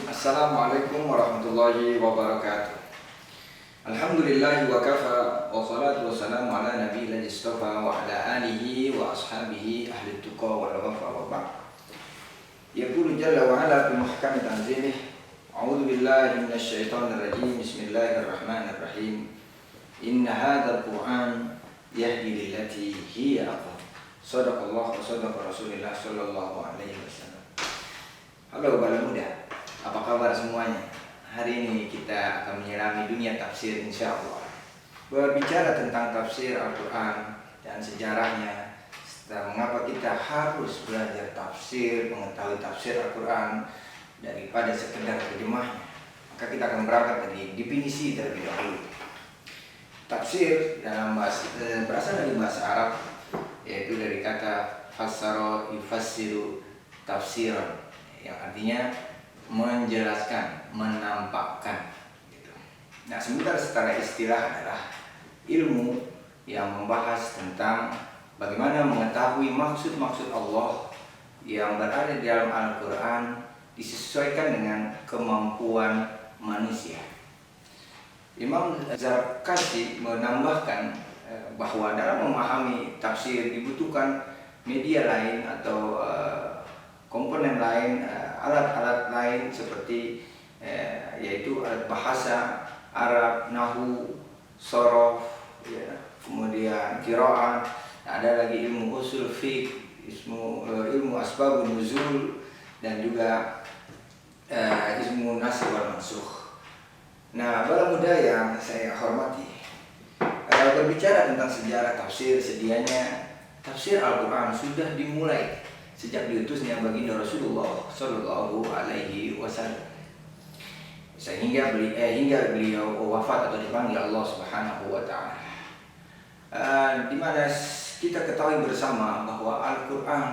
Assalamualaikum warahmatullahi wabarakatuh. Alhamdulillahi wa kafa wa salatu wassalamu ala nabiyil istafa wa ala alihi wa ashabihi ahli tuqa wal wafa wa ba'd. Yaqulu jalla wa ala fi muhkami tanzilih. A'udzu billahi minasy syaithanir rajim. Bismillahirrahmanirrahim. Inna hadzal Qur'an yahdi lillati hiya aqwam. Shadaqallahu wa shadaqa Rasulullah sallallahu alaihi wasallam. Halo bala muda, apa kabar semuanya? Hari ini kita akan menyelami dunia tafsir insyaallah. Berbicara tentang tafsir Al-Quran dan sejarahnya, serta mengapa kita harus belajar tafsir, mengetahui tafsir Al-Quran daripada sekedar terjemahnya. Maka kita akan berangkat dari definisi terlebih dahulu. Tafsir dalam berasal dari bahasa Arab, yaitu dari kata fassara yufassiru tafsiran, yang artinya menjelaskan, menampakkan gitu. Nah, sementara secara istilah adalah ilmu yang membahas tentang bagaimana mengetahui maksud-maksud Allah yang berada di dalam Al-Quran disesuaikan dengan kemampuan manusia. Imam Zarkashi menambahkan bahwa dalam memahami tafsir dibutuhkan media lain atau komponen lain, alat-alat lain seperti yaitu alat bahasa Arab, nahwu, shorof, ya, kemudian qiraah, ada lagi ilmu usul fiqh, ilmu asbabun nuzul, dan juga ilmu nasakh wal mansukh. Nah, para muda yang saya hormati, berbicara tentang sejarah tafsir, sedianya tafsir Al-Quran sudah dimulai sejak diutusnya baginda Rasulullah Shallallahu Alaihi Wasallam, sehingga beliau wafat atau dipanggil Allah Subhanahu Wa Taala. Di mana kita ketahui bersama bahwa Al-Quran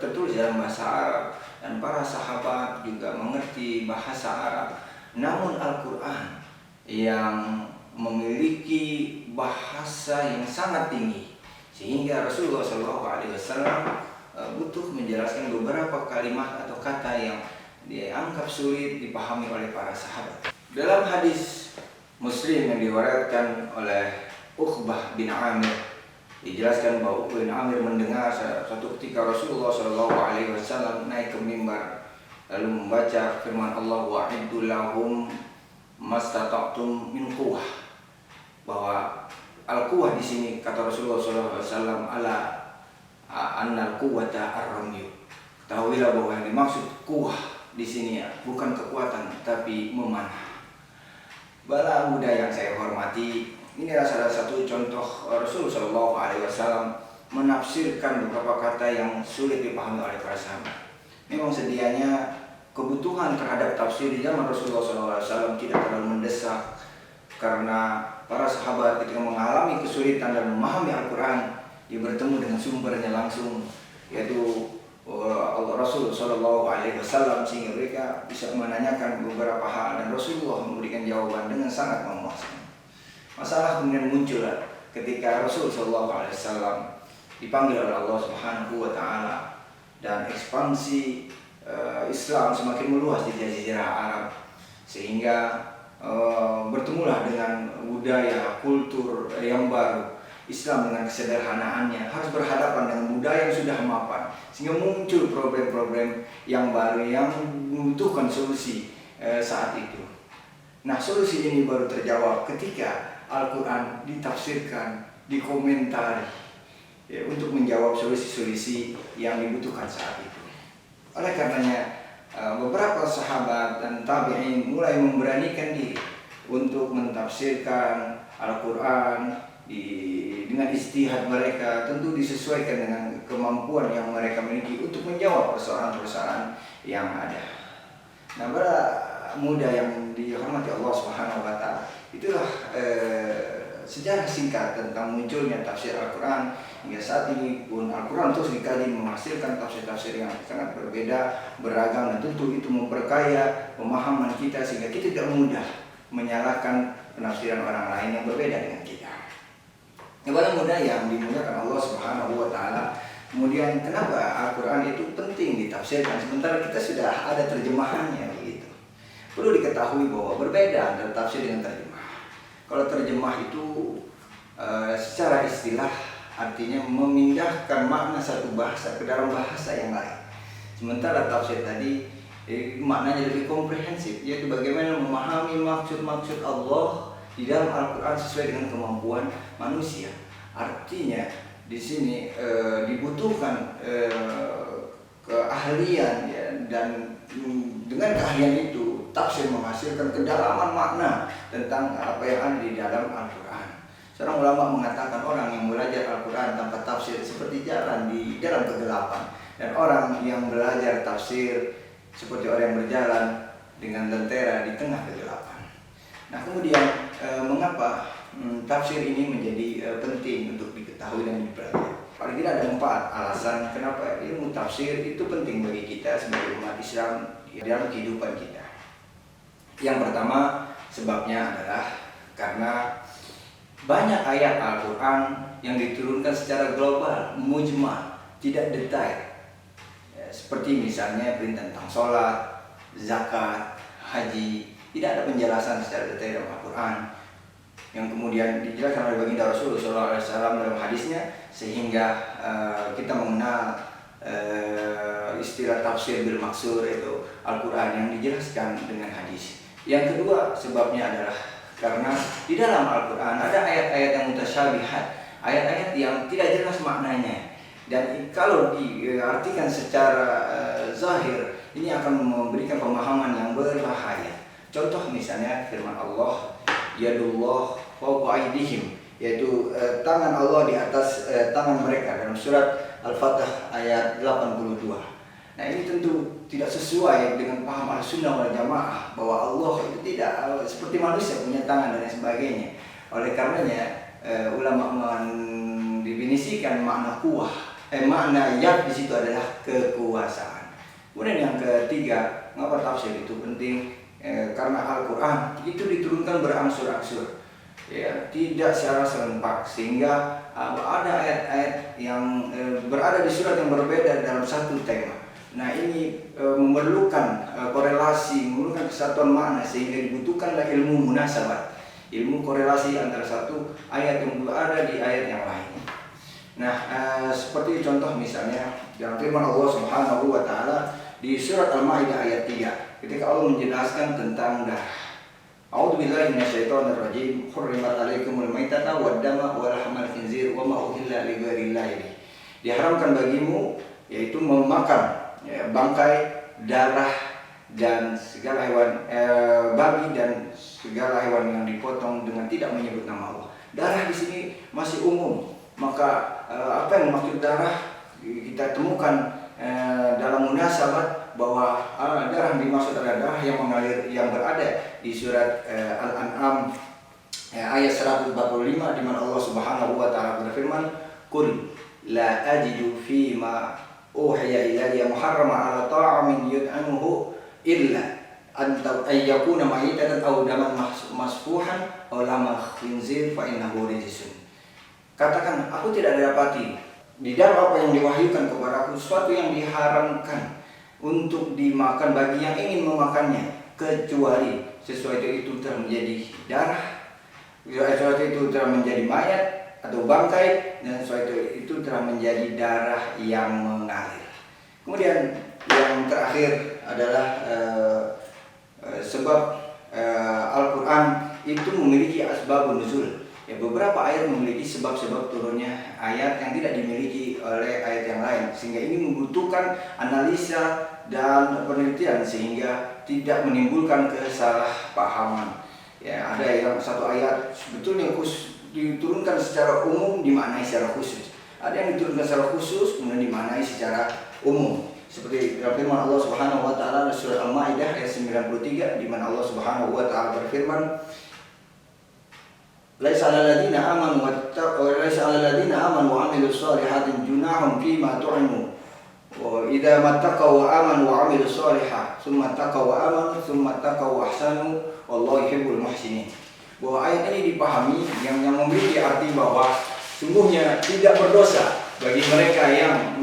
tertulis dalam bahasa Arab dan para sahabat juga mengerti bahasa Arab. Namun Al-Quran yang memiliki bahasa yang sangat tinggi, sehingga Rasulullah Shallallahu Alaihi Wasallam butuh menjelaskan beberapa kalimat atau kata yang dianggap sulit dipahami oleh para sahabat. Dalam hadis Muslim yang diriwayatkan oleh Uqbah bin Amir, dijelaskan bahwa Uqbah bin Amir mendengar suatu ketika Rasulullah Shallallahu Alaihi Wasallam naik ke mimbar lalu membaca firman Allah, wa'iddu lahum mastata'tum min quwwah, bahwa al-quwwah di sini kata Rasulullah Shallallahu Alaihi Wasallam ala annal quwwata ar-ramyu. Ketahuilah bahwa yang dimaksud kuwah di sini bukan kekuatan tapi memanah. Bala muda yang saya hormati, ini adalah salah satu contoh Rasulullah Shallallahu Alaihi Wasallam menafsirkan beberapa kata yang sulit dipahami oleh para sahabat. Memang sedianya kebutuhan terhadap tafsir di zaman Rasulullah Shallallahu Alaihi Wasallam tidak terlalu mendesak, karena para sahabat ketika mengalami kesulitan dalam memahami Al-Quran, dia bertemu dengan sumbernya langsung, yaitu Rasul Shallallahu Alaihi Wasallam, sehingga mereka bisa menanyakan beberapa hal dan Rasulullah memberikan jawaban dengan sangat memuaskan. Masalah kemudian muncul ketika Rasul Shallallahu Alaihi Wasallam dipanggil oleh Allah Subhanahu Wa Taala dan ekspansi Islam semakin meluas di jazirah Arab, sehingga bertemulah dengan budaya kultur yang baru. Islam dengan kesederhanaannya harus berhadapan dengan budaya yang sudah mapan, sehingga muncul problem-problem yang baru yang membutuhkan solusi saat itu. Nah, solusi ini baru terjawab ketika Al-Quran ditafsirkan, dikomentari, ya, untuk menjawab solusi-solusi yang dibutuhkan saat itu. Oleh karenanya beberapa sahabat dan tabi'in mulai memberanikan diri untuk mentafsirkan Al-Quran dengan ijtihad mereka, tentu disesuaikan dengan kemampuan yang mereka miliki untuk menjawab persoalan-persoalan yang ada. Nah, para muda yang dihormati Allah Subhanahu Wa Taala, itulah sejarah singkat tentang munculnya tafsir Al-Quran. Hingga saat ini pun Al-Quran terus dikaji menghasilkan tafsir-tafsir yang sangat berbeda, beragam, dan tentu itu memperkaya pemahaman kita sehingga kita tidak mudah menyalahkan penafsiran orang lain yang berbeda dengan kita. Kepada muda yang dimuliakan Allah Subhanahu Wa Taala, kemudian kenapa Al-Quran itu penting ditafsirkan sementara kita sudah ada terjemahannya begitu? Perlu diketahui bahwa berbeda antara tafsir dengan terjemah. Kalau terjemah itu secara istilah artinya memindahkan makna satu bahasa ke dalam bahasa yang lain. Sementara tafsir tadi maknanya lebih komprehensif, yaitu bagaimana memahami maksud-maksud Allah di dalam Al-Quran sesuai dengan kemampuan manusia. Artinya di sini dibutuhkan keahlian, ya, dan dengan keahlian itu tafsir menghasilkan kedalaman makna tentang apa yang ada di dalam Al-Quran. Seorang ulama mengatakan orang yang belajar Al-Quran tanpa tafsir seperti jalan di dalam kegelapan, dan orang yang belajar tafsir seperti orang yang berjalan dengan lentera di tengah kegelapan. Nah, kemudian mengapa tafsir ini menjadi penting untuk diketahui dan dipelajari? Paling tidak ada 4 alasan kenapa ilmu tafsir itu penting bagi kita sebagai umat Islam dalam kehidupan kita. Yang pertama, sebabnya adalah karena banyak ayat Al-Quran yang diturunkan secara global, mujmal, tidak detail. Seperti misalnya perintah tentang sholat, zakat, haji, tidak ada penjelasan secara detail dalam Al-Quran, yang kemudian dijelaskan oleh baginda Rasulullah SAW dalam hadisnya, sehingga kita mengenal istilah tafsir bil maksur, itu Al-Quran yang dijelaskan dengan hadis. Yang kedua sebabnya adalah karena di dalam Al-Quran ada ayat-ayat yang mutasyabihat, ayat-ayat yang tidak jelas maknanya, dan kalau diartikan secara zahir ini akan memberikan pemahaman yang berbahaya. Contoh misalnya firman Allah, yadullah fawqa aydihim, yaitu tangan Allah di atas tangan mereka, dalam surat Al-Fatah ayat 82. Nah, ini tentu tidak sesuai dengan paham Ahlussunnah wal Jamaah bahwa Allah itu tidak seperti manusia punya tangan dan sebagainya. Oleh karenanya ulama mendefinisikan makna makna yad di situ adalah kekuasaan. Kemudian yang ketiga, mengapa tafsir itu penting? Karena Al-Quran itu diturunkan berangsur-angsur, ya, tidak secara serempak, sehingga ada ayat-ayat yang berada di surat yang berbeda dalam satu tema. Nah, ini memerlukan korelasi, memerlukan kesatuan makna, sehingga dibutuhkanlah ilmu munasabat, ilmu korelasi antara satu ayat yang berada di ayat yang lain. Nah, seperti contoh misalnya dalam firman Allah Subhanahu wa taala di surat Al-Maidah ayat 3, ketika Allah menjelaskan tentang darah. A'udzubillahi minasyaitonirrajim. Hurrimat 'alaikumul maitata wad-dama wa lahmal khinzir wa ma uhilla li ghairillahi bih. Diharamkan bagimu yaitu memakan bangkai, darah, dan segala hewan babi dan segala hewan yang dipotong dengan tidak menyebut nama Allah. Darah di sini masih umum, maka apa yang maksud darah kita temukan dalam munasabat bahwa darah yang dimaksud adalah darah yang mengalir, yang berada di surat Al-An'am ayat 145, di mana Allah Subhanahu wa taala berfirman, "Qul la ajidu fima uhiya ilayya muharrama ala ta'amin yut'amuhu illa an yakuna maytatan aw daman masfuhan aw lama khinzir fa innahu rijsun." Katakan, aku tidak dapati di dalam apa yang diwahyukan kepadaku sesuatu yang diharamkan untuk dimakan bagi yang ingin memakannya, kecuali sesuatu itu telah menjadi darah, sesuatu itu telah menjadi mayat atau bangkai, dan sesuatu itu telah menjadi darah yang mengalir. Kemudian yang terakhir adalah sebab Al-Quran itu memiliki asbabun nuzul. Ya, beberapa ayat memiliki sebab-sebab turunnya ayat yang tidak dimiliki oleh ayat yang lain, sehingga ini membutuhkan analisa dan penelitian sehingga tidak menimbulkan kesalahpahaman. Ya, ada yang satu ayat sebetulnya diturunkan secara umum dimaknai secara khusus. Ada yang diturunkan secara khusus kemudian dimaknai secara umum. Seperti firman Allah Subhanahu wa taala dalam surah Al-Maidah ayat 93, di mana Allah Subhanahu wa taala berfirman, "Laisa 'alal ladzina amanu wa 'amilus shalihati junahum fima tu'imu wa idza mattaqaw wa amanu wa 'amilus shalihati tsumma taqaw wa amanu tsumma taqaw wa ahsanu wallahu yuhibbul muhsinin." Bahwa ayat ini dipahami yang memiliki arti bahwa sungguhnya tidak berdosa bagi mereka yang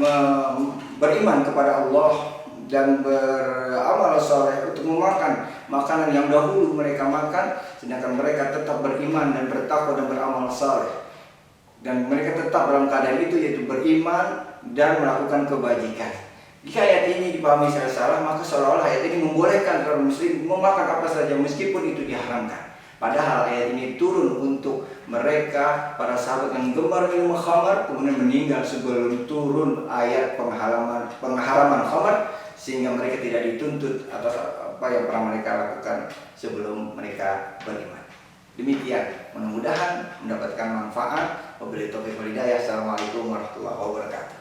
beriman kepada Allah, dan beramal soleh untuk memakan makanan yang dahulu mereka makan, sedangkan mereka tetap beriman dan bertakwa dan beramal soleh, dan mereka tetap dalam keadaan itu, yaitu beriman dan melakukan kebajikan. Jika ayat ini dipahami secara salah, maka seolah-olah ayat ini membolehkan orang muslim memakan apa saja meskipun itu diharamkan. Padahal ayat ini turun untuk mereka, para sahabat yang gemar minum khamar, kemudian meninggal sebelum turun ayat pengharaman khamar, sehingga mereka tidak dituntut atas apa yang pernah mereka lakukan sebelum mereka beriman. Demikian, mudah-mudahan mendapatkan manfaat. Wabillahi taufiq wal hidayah. Assalamualaikum warahmatullahi wabarakatuh.